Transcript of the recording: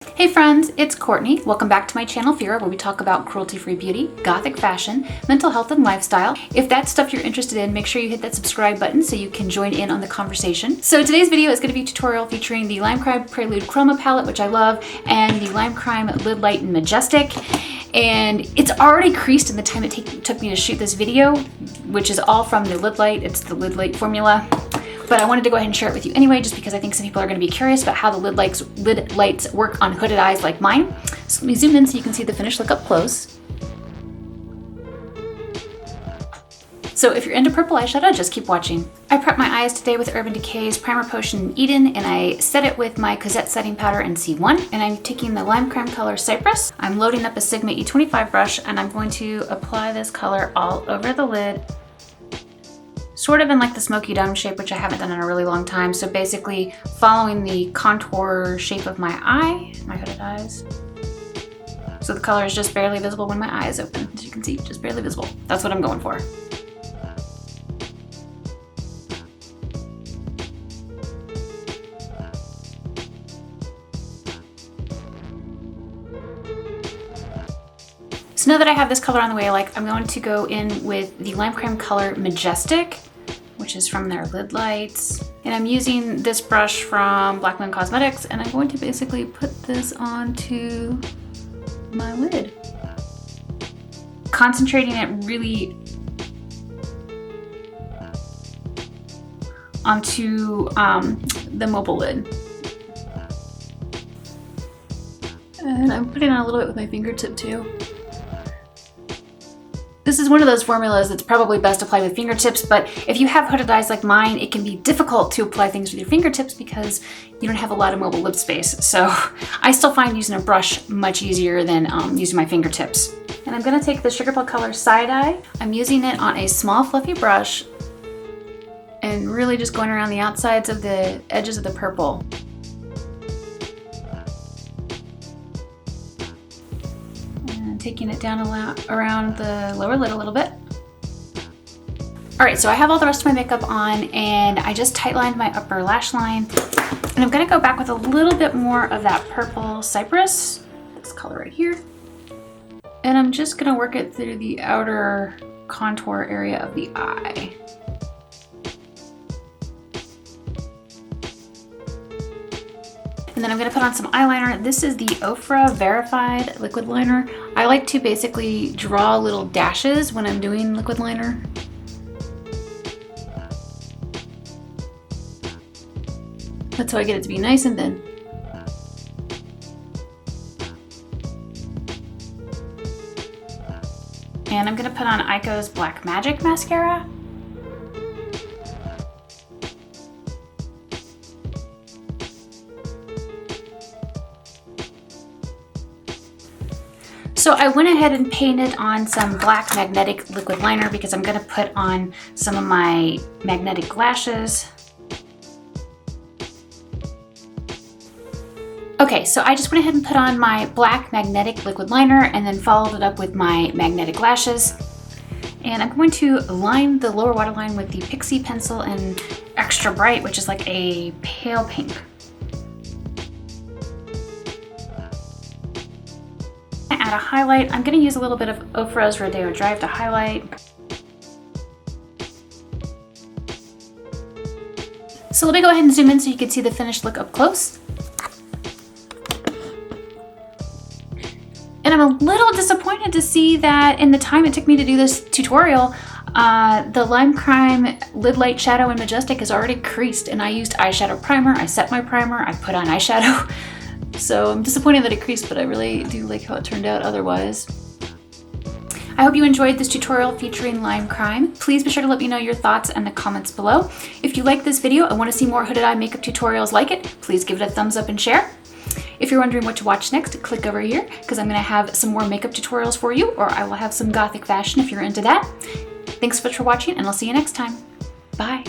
Hey friends, it's Courtney. Welcome back to my channel Phyrra, where we talk about cruelty-free beauty, gothic fashion, mental health, and lifestyle. If that's stuff you're interested in, make sure you hit that subscribe button so you can join in on the conversation. So today's video is going to be a tutorial featuring the Lime Crime Prelude Chroma palette, which I love, and the Lime Crime Lid Light in Majestic. And it's already creased in the time it took me to shoot this video, which is all from the Lid Light. It's the Lid Light formula. But I wanted to go ahead and share it with you anyway, just because I think some people are going to be curious about how the lid lights work on hooded eyes like mine. So let me zoom in so you can see the finished look up close. So if you're into purple eyeshadow, just keep watching. I prepped my eyes today with Urban Decay's Primer Potion Eden, and I set it with my COZZETTE setting powder in C1, and I'm taking the Lime Crime color Cyprus. I'm loading up a Sigma E25 brush, and I'm going to apply this color all over the lid, sort of in like the smoky dome shape, which I haven't done in a really long time. So basically following the contour shape of my eye, my hooded eyes. So the color is just barely visible when my eye is open. As you can see, just barely visible. That's what I'm going for. So now that I have this color on the way I like, I'm going to go in with the Lime Crime color Majestic, which is from their lid lights. And I'm using this brush from Black Moon Cosmetics, and I'm going to basically put this onto my lid. Concentrating it really onto the mobile lid. And I'm putting on a little bit with my fingertip too. This is one of those formulas that's probably best applied with fingertips, but if you have hooded eyes like mine, it can be difficult to apply things with your fingertips because you don't have a lot of mobile lip space. So I still find using a brush much easier than using my fingertips. And I'm gonna take the SUGARPILL color Side Eye. I'm using it on a small fluffy brush and really just going around the outsides of the edges of the purple. Taking it down around the lower lid a little bit. All right, so I have all the rest of my makeup on, and I just tight lined my upper lash line. And I'm gonna go back with a little bit more of that purple Cyprus, this color right here. And I'm just gonna work it through the outer contour area of the eye. And then I'm gonna put on some eyeliner. This is the OFRA Verified Liquid Liner. I like to basically draw little dashes when I'm doing liquid liner. That's how I get it to be nice and thin. And I'm gonna put on INDIGO's Black Magic Mascara. So I went ahead and painted on some black magnetic liquid liner because I'm gonna put on some of my magnetic lashes. Okay, so I just went ahead and put on my black magnetic liquid liner and then followed it up with my magnetic lashes. And I'm going to line the lower waterline with the Pixie pencil in Extra Bright, which is like a pale pink. Add a highlight. I'm going to use a little bit of OFRA's Rodeo Drive to highlight. So let me go ahead and zoom in so you can see the finished look up close. And I'm a little disappointed to see that in the time it took me to do this tutorial, the Lime Crime Lid Light Shadow in Majestic is already creased, and I used eyeshadow primer. I set my primer, I put on eyeshadow. So I'm disappointed that it creased, but I really do like how it turned out otherwise. I hope you enjoyed this tutorial featuring Lime Crime. Please be sure to let me know your thoughts in the comments below. If you like this video and want to see more hooded eye makeup tutorials like it, please give it a thumbs up and share. If you're wondering what to watch next, click over here because I'm going to have some more makeup tutorials for you, or I will have some gothic fashion if you're into that. Thanks so much for watching, and I'll see you next time. Bye.